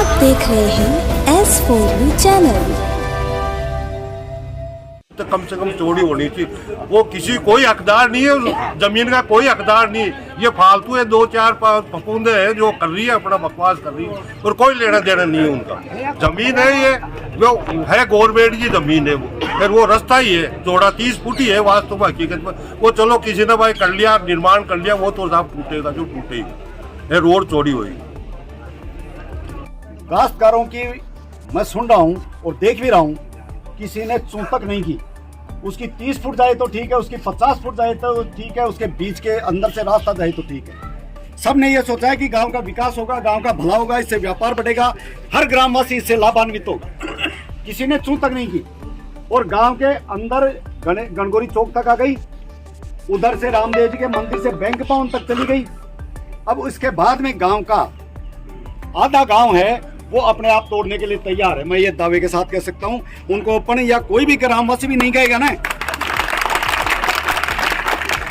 आप देख रहे हैं S4U चैनल। तो कम से कम चौड़ी होनी चाहिए। वो किसी कोई हकदार नहीं है, उस जमीन का कोई हकदार नहीं है। ये फालतू है, 2-4 फफूंदे हैं जो कर रही है, अपना बकवास कर रही है और कोई लेना देना नहीं है उनका। जमीन है ये, वो है गवर्नमेंट की जमीन है। वो फिर वो रास्ता ही है, चौड़ा 30 फुट ही है वास्तव में, हकीकत में। वो चलो किसी ने भाई कर लिया, निर्माण कर लिया, वो तो साफ टूटेगा जो टूटेगा। रोड चौड़ी हुई। काश्तकारों की मैं सुन रहा हूँ और देख भी रहा हूँ, किसी ने चूं तक नहीं की। उसकी 30 फुट जाए तो ठीक है, उसकी 50 फुट जाए तो ठीक है, उसके बीच के अंदर से रास्ता जाए तो ठीक है। सबने ये सोचा है कि गांव का विकास होगा, गांव का भला होगा, इससे व्यापार बढ़ेगा, हर ग्रामवासी इससे लाभान्वित होगा। किसी ने चूं तक नहीं की। और गांव के अंदर गणगौरी चौक तक आ गई, उधर से रामदेव जी के मंदिर से बैंक भवन तक चली गई। अब उसके बाद में गांव का आधा गांव है वो अपने आप तोड़ने के लिए तैयार है। मैं ये दावे के साथ कह सकता हूं, उनको अपन या कोई भी ग्रामवासी भी नहीं कहेगा ना,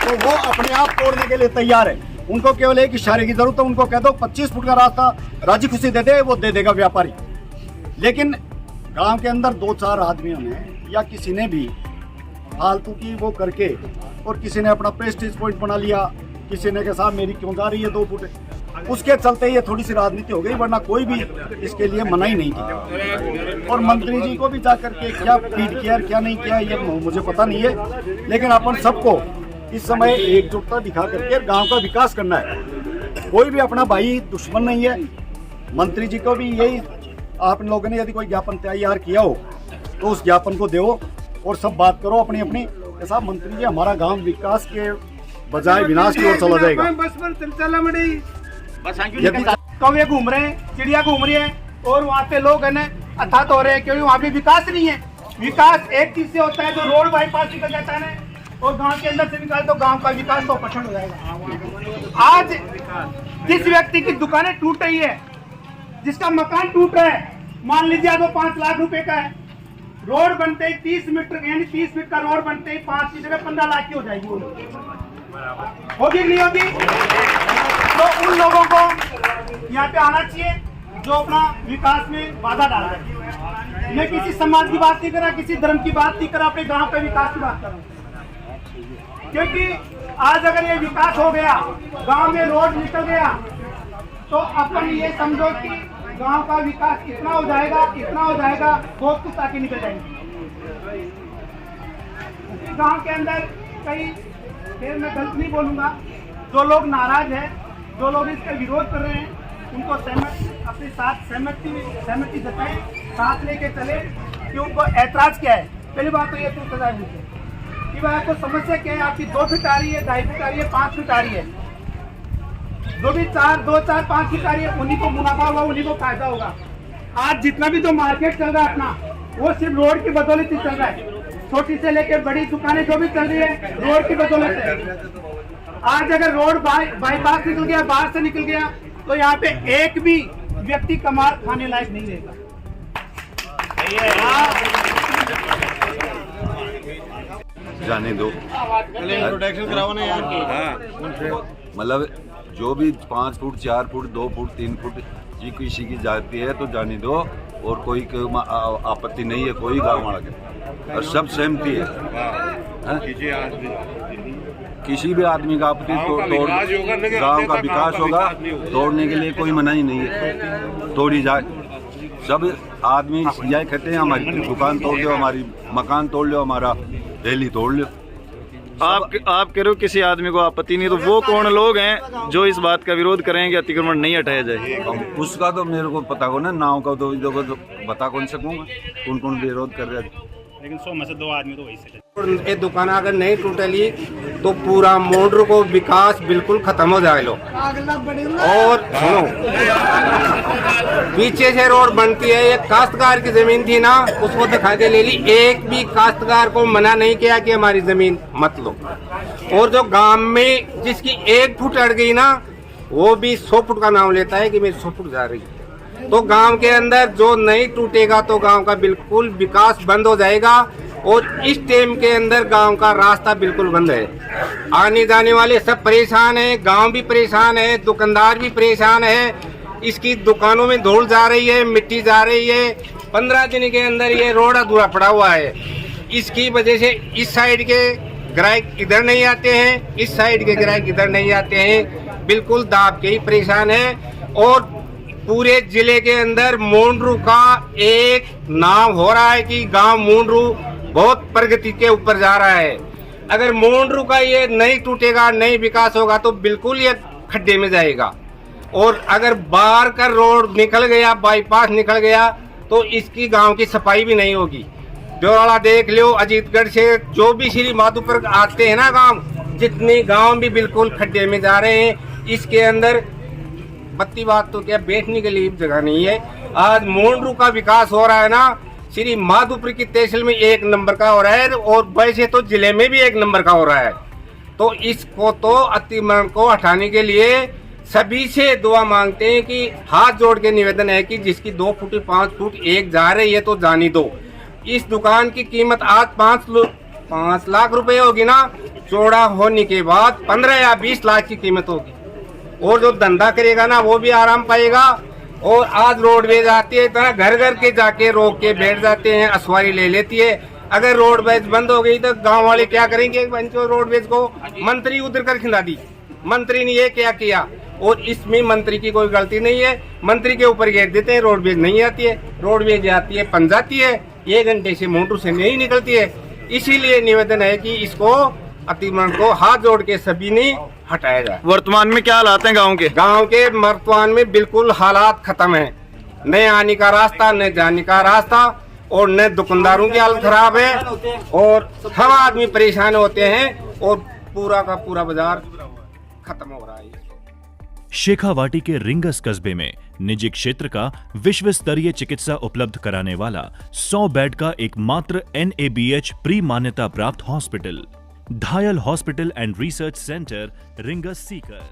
तो वो अपने आप तोड़ने के लिए तैयार है। उनको केवल एक इशारे की जरूरत है, उनको कह दो 25 फुट का रास्ता राजी खुशी दे दे, वो दे देगा व्यापारी। लेकिन गांव के अंदर 2-4 आदमियों ने या किसी ने भी फालतू की वो करके, और किसी ने अपना प्रेस्टीज पॉइंट बना लिया, किसी ने कहा साहब मेरी क्यों जा रही है 2 फुट, उसके चलते ये थोड़ी सी राजनीति हो गई, वरना कोई भी इसके लिए मना ही नहीं की। और मंत्री जी को भी जाकर के क्या फीड किया क्या नहीं किया ये मुझे पता नहीं है, लेकिन अपन सबको इस समय एकजुटता दिखा करके गांव का विकास करना है। कोई भी अपना भाई दुश्मन नहीं है। मंत्री जी को भी यही, आप लोगों ने यदि कोई ज्ञापन तैयार किया हो तो उस ज्ञापन को दो और सब बात करो अपनी अपनी। साहब मंत्री जी, हमारा गाँव विकास के बजाय विनाश की ओर चला जाएगा। कौवे घूम रहे हैं, चिड़िया घूम रही है, और वहाँ पे लोग है ना अथात हो रहे हैं, क्योंकि वहाँ पे विकास नहीं है। विकास एक चीज से होता है, जो रोड बाईपास निकल जाता है ना, और गांव के अंदर से निकाल तो गांव का विकास तो पछड़ हो जाएगा। आज जिस व्यक्ति की दुकानें टूट रही है, जिसका मकान टूट रहा है, मान लीजिए वो 5 लाख रुपए का है, रोड बनते ही 30 मीटर यानी 30 फीट का रोड बनते ही 5 की जगह 15 लाख की हो जाएगी। होगी नहीं होगी? तो उन लोगों को यहाँ पे आना चाहिए जो अपना विकास में बाधा डाल रहे हैं। मैं किसी समाज की बात नहीं कर रहा, किसी धर्म की बात नहीं कर रहा, अपने गांव के विकास की बात कर रहा हूँ। क्योंकि आज अगर ये विकास हो गया, गांव में रोड निकल गया, तो अपन ये समझो कि गांव का विकास इतना हो जाएगा, बहुत कुछ आके निकल जाएंगे। गांव के अंदर कई, फिर मैं गलत नहीं बोलूंगा, जो लोग नाराज है, जो लोग इसका विरोध कर रहे हैं, उनको अपने साथ सहमति जताएं, साथ लेके चले कि उनको ऐतराज क्या है। पहली बात तो ये पूछा जाए कि भाई आपको समस्या क्या है, आपकी 2 फीट आ रही है, 2.5 फीट आ रही है, 5 फीट आ रही है, जो भी 2-4-5 फीट आ रही है, उन्हीं को मुनाफा होगा, उन्हीं को फायदा होगा। आज जितना भी जो मार्केट चल रहा है अपना, वो सिर्फ रोड की बदौलत ही चल रहा है। छोटी से लेकर बड़ी दुकानें जो भी चल रही है, रोड की बदौलत है। आज अगर रोड बाईपास निकल गया, बाहर से निकल गया, तो यहाँ पे एक भी व्यक्ति कमार खाने लायक नहीं रहेगा। जाने दो, इंट्रोडक्शन कराओ ना यार। मतलब जो भी 5 फुट 4 फुट 2 फुट 3 फुट जी किसी की जाती है तो जाने दो, और कोई आपत्ति नहीं है कोई गाँव वाला के, और सब सहमति है। किसी भी आदमी का आपत्ति गांव का विकास होगा, तोड़ने के लिए कोई मनाही नहीं है, तोड़ी जाए। सब आदमी यही कहते हैं हमारी दुकान तोड़ लो, हमारी मकान तोड़ लो, हमारा डेली तोड़ लो। आप कह रहे हो किसी आदमी को आपत्ति नहीं, तो वो कौन लोग हैं जो इस बात का विरोध करेंगे अतिक्रमण नहीं हटाया जाए? उसका तो मेरे को पता हो ना, नाव का तो बता कौन सकूंगा कौन कौन विरोध कर रहे हैं। लेकिन 100 में से 2 आदमी तो वही से। ये दुकान अगर नहीं टूटेली तो पूरा मोटर को विकास बिल्कुल खत्म हो जाएगा। और सुनो, पीछे से रोड बनती है, एक काश्तकार की जमीन थी ना, उसको दिखा के ले ली। एक भी काश्तकार को मना नहीं किया कि हमारी जमीन मत लो। और जो गांव में जिसकी 1 फुट अड़ गई ना, वो भी 100 फुट का नाम लेता है कि मेरी 100 फुट जा रही है। तो गांव के अंदर जो नहीं टूटेगा तो गांव का बिल्कुल विकास बंद हो जाएगा। और इस टाइम के अंदर गांव का रास्ता बिल्कुल बंद है। आने जाने वाले सब परेशान हैं, गांव भी परेशान है, दुकानदार भी परेशान है। इसकी दुकानों में धूल जा रही है, मिट्टी जा रही है। 15 दिन के अंदर ये रोड अधूरा पड़ा हुआ है। इसकी वजह से इस साइड के ग्राहक इधर नहीं आते हैं, इस साइड के ग्राहक इधर नहीं आते हैं, बिल्कुल दाब के ही परेशान है। और पूरे जिले के अंदर मूंडरू का एक नाम हो रहा है कि गांव मूंडरू बहुत प्रगति के ऊपर जा रहा है। अगर मूंडरू का ये नहीं टूटेगा, नहीं विकास होगा तो बिल्कुल ये खड्डे में जाएगा। और अगर बाहर का रोड निकल गया, बाईपास निकल गया, तो इसकी गांव की सफाई भी नहीं होगी। ब्योराड़ा देख लो, अजीतगढ़ से जो भी श्री माधोपुर आते हैं ना गांव, जितने गांव भी बिल्कुल खड्डे में जा रहे हैं। इसके अंदर बत्ती बात तो क्या, बैठने के लिए जगह नहीं है। आज मूंडरू का विकास हो रहा है ना, श्री माधोपुर की तहसील में 1 नंबर का हो रहा है, और वैसे तो जिले में भी 1 नंबर का हो रहा है। तो इसको तो अतिक्रमण को हटाने के लिए सभी से दुआ मांगते हैं कि हाथ जोड़ के निवेदन है कि जिसकी 2 फुट 5 फुट एक जा रही है तो जानी दो। इस दुकान की कीमत आज 5 लाख रुपए होगी ना, चौड़ा होने के बाद 15 या 20 लाख की कीमत होगी। और जो धंधा करेगा ना वो भी आराम पाएगा। और आज रोडवेज आती है, इतना घर घर के जाके रोक के बैठ जाते हैं, असवारी ले लेती है। अगर रोडवेज बंद हो गई तो गांव वाले क्या करेंगे? रोडवेज को मंत्री उधर कर खिला दी, मंत्री ने ये क्या किया। और इसमें मंत्री की कोई गलती नहीं है, मंत्री के ऊपर घेर देते हैं। रोडवेज नहीं आती है, रोडवेज आती है पन जाती है, 1 घंटे से मूंडरू से नहीं निकलती है। इसीलिए निवेदन है कि इसको अतिक्रमण को हाथ जोड़ के सभी ने हटाया जाए। वर्तमान में क्या हालात हैं गांव के? गांव के वर्तमान में बिल्कुल हालात खत्म है, न आने का रास्ता न जाने का रास्ता, और न दुकानदारों की हालत खराब है, और सब आदमी परेशान होते हैं, और पूरा का पूरा बाजार खत्म हो रहा है। शेखावाटी के रिंगस कस्बे में निजी क्षेत्र का विश्व स्तरीय चिकित्सा उपलब्ध कराने वाला 100 बेड का एकमात्र NABH प्री मान्यता प्राप्त hospital, धायल hospital and research centre, rings Sikar.